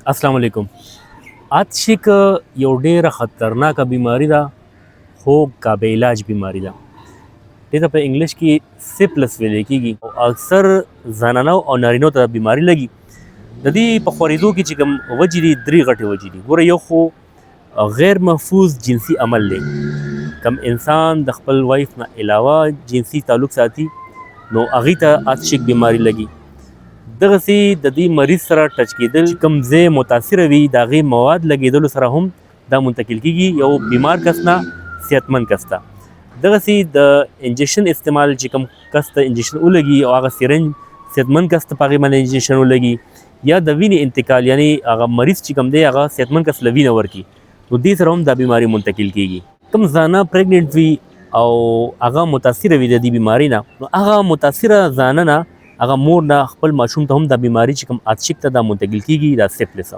अस्सलाम वालेकुम। आजशिक یو ډیره خطرناکه بیماری ده خو قابل علاج بیماری ده. دې ته په انګلیش کې سیپلس ویل کېږي او اکثر زنانو او نارینو ته بیماری لګي. د دې په خورېدو کې چې کوم وجې دي درې غټې وجې دي. ګوره یو خو غیر محفوظ جنسي عمل دی. کم انسان د خپل وایف نه علاوه جنسي تعلق ساتي نو هغې ته آتشک بیماری لګي. دغسې د دې مریض سره ټچ کېدل چې کوم ځای متاثره وي د هغې مواد لګېدلو سره هم دا منتقل کېږي یو بیمار کس نه صحتمند کس ته. دغسې د انجکشن استعمال چې کوم کس ته انجکشن ولګي او هغه سیرنج صحتمند کس ته په هغې باندې انجکشن ولګي یا د وینې انتقال یعنی هغه مریض چې کوم دی هغه صحتمند کس له وینه ورکړي نو دې سره هم دا بیماري منتقل کېږي. کوم زانه پریګننټ وي او هغه متاثره وي د دې بیماري نه نو هغه متاثره زانه نه هغه مور نه خپل ماشوم ته هم دا بیماری چې کوم آتشک ته دا منتقل کیږي دا سیپلس.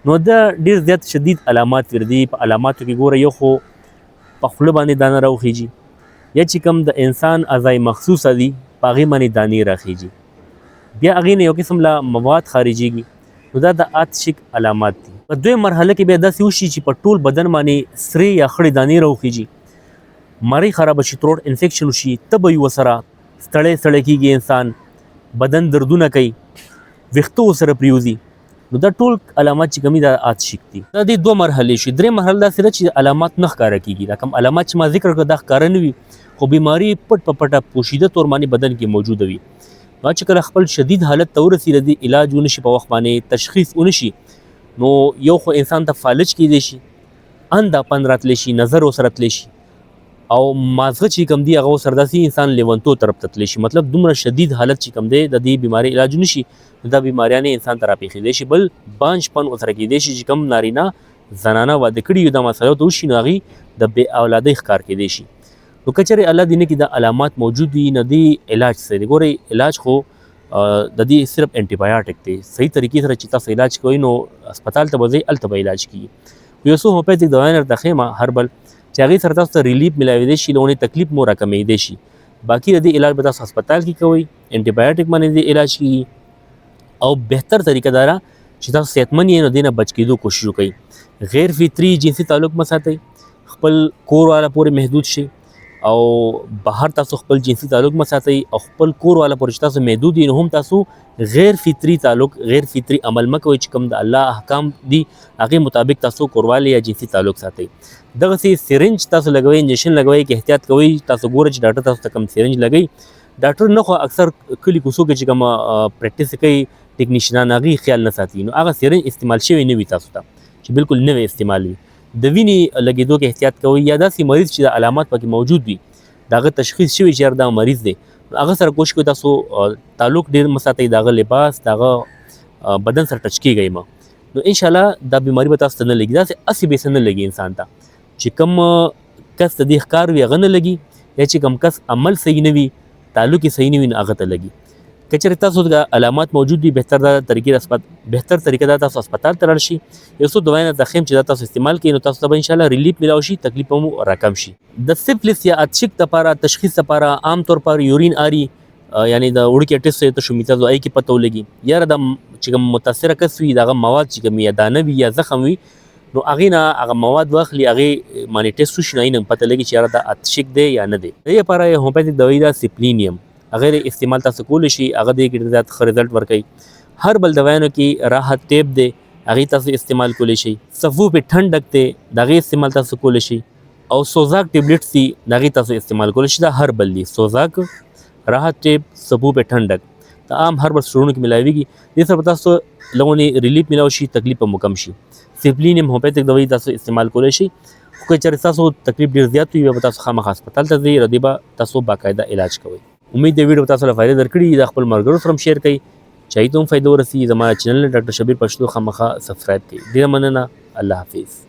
نو دا ډیر زیات شدید علامات وردي. په علاماتو کې ګوره یو خو په خوله باندې دانه راوخیږي یا چې کوم د انسان اعضای مخصوصه دي په هغې باندې دانې راخیږي بیا هغې نه یو قسم له مواد خارجیږي نو دا د آتشک علامات دي. په دویم مرحله کې بیا داسې وشي چې په ټول بدن باندې سرې یا خړې دانې راوخیږي مرۍ خرابه شي تروټ انفیکشن وشي تبه وي ورسره ستړی ستړی کېږي انسان بدن دردونه کوي ویښته ورسره پریوځي نو دا ټول علامات چې کومې دا آتشک دي. دا د دوه مرحلې شي. درې مرحله داسې ده چې علامات نه ښکاره کېږي. دا کوم علامات چې ما ذکر کړه دا ښکاره نه وي خو بیماري پټ په پټه پوشیده طور باندې بدن کې موجوده وي. دا چې کله خپل شدید حالت ته ورسي د علاج ونشي په وخت باندې تشخیص ونشي نو یو خو انسان ته فالج کېدی شي انداپن راتلی شي نظر ورسره تلی شي او مازغه چې کوم دی هغه ورسره داسې انسان لیونتو طرف ته تلی شي. مطلب دومره شدید حالت چې کوم دی د دې بیمارۍ علاج نشي نو دا بیماریانې انسان ته راپېښېدی شي. بل بانجپن ورسره کېدی شي چې کوم نارینه زنانه واده کړي وي دا مسله ورته وشي نو هغې د بې اولادۍ ښکار کېدی شي. نو که چېرې الله دې نه کړي دا علامات موجود وي نو دې علاج څه دی. ګورئ علاج خو د دې صرف انټي بایوټک دی. صحیح طریقې سره چې تاسو علاج کوئ نو هسپتال ته به ځئ هلته به علاج کېږي. یو څو هومیوپیتھک دوايان درته ښیم هربل چې هغې سره تاسو ته ریلیف میلاویدی شي له اونې تکلیف مو راکمیدی شي. باقي د دې علاج به تاسو هسپتال کې کوئ انټي بایوټک باندې دې علاج کېږي او بهتر طریقه دا ده چې تاسو صحتمند یې نو دې نه بچ کېدو کوشش وکړئ. غیر فطري جنسي تعلق مه ساتئ. خپل کور والا پورې محدود شئ او بهر تاسو خپل جنسي تعلق مه ساتئ او خپل کور والا پورې چې تاسو محدود یې نو هم تاسو غیر فطري تعلق غیر فطري عمل مه کوئ چې کوم د الله احکام دي هغې مطابق تاسو کوروالی یا جنسي تعلق ساتئ. دغسې سیرنج تاسو لګوئ انجکشن لګوئ کې احتیاط کوئ. تاسو ګوره چې ډاکټر تاسو ته کوم سیرنج لګوي ډاکټر نه خو اکثر کلي کوڅو کې چې کومه پریکټس کوي ټیکنیشنان هغې خیال نه ساتي نو هغه سیرنج استعمال شوی نه وي تاسو ته چې بالکل نوی استعمال وي. د وینې لګېدو کې احتیاط کوئ یا داسې مریض چې د علامات پکې موجود وي د هغه تشخیص شوي چې دا مریض دی هغه سره کوشش کوئ تاسو تعلق ډېر مه ساتئ د هغه لباس د هغه بدن سره ټچ کېږئ مه نو انشاءالله دا بیماري به تاسو ته نه لګي. داسې هسې بېسه نه لګي انسان ته چې کوم کس ته دې ښکار وي هغه نه لګي یا چې کوم کس عمل صحیح نه وي تعلق یې صحیح نه وي نو هغه ته لګي. که چېرې تاسو د علامات موجود وي بهتر طریقه دا تاسو هسپتال ته لاړ شئ. یو څو دوايانې درته ښیم چې دا تاسو استعمال کړئ نو تاسو ته به انشاءالله ریلیف میلاو شي تکلیف هم راکم شي. د سیفلس یا آتشک دپاره تشخیص دپاره عام طور پر یورین آري یعنی د وړوکي ټیسټ ته شمیته ځای کې پته ولګي یاره د چې کوم متاثره کس وي د هغه مواد چې کوم یا دانه وي یا زخم وي نو هغې نه هغه مواد واخلي هغې باندې ټیسټ وشي نو هغې نه پته لګي چې یاره دا آتشک دی یا نه دی. د دې لپاره یو هومیوپیتھک دوايي ده سپلینیم هغې استعمال تاسو کولی شي هغه د ډېر زیات ښه رزلټ ورکوي. هر بل دوایانو کې راحت ټیپ دی هغې تاسو استعمال کولی شئ. صفو په ټنډک دی د هغې استعمال تاسو کولی شئ او سوزاک ټیبلیټس دي د هغې تاسو استعمال کولی شئ. دا هر بل دي سوزاک راحت ټیپ صفو په ټنډک د عام هر بل سټورونو کې میلاویږي. دې سره به تاسو لږ ریلیف میلاو شي تکلیف به مو کم شي. سپلینیم هومیوپیتھک دوايي تاسو استعمال کولی شئ. خو که چېرې ستاسو تکلیف ډېر زیات وي بیا به تاسو خامخا هسپتال ته ځئ او دې به تاسو باقاعده علاج کوئ. امید دی ویډیو تاسو له فایده درکړي. دا خپل ملګرو سره هم شیر کړئ چې هغوی ته هم فایده ورسي. زما چینل ډاکټر شبیر پښتو خامخا سبسکرایب کړئ. ډېره مننه. الله حافظ.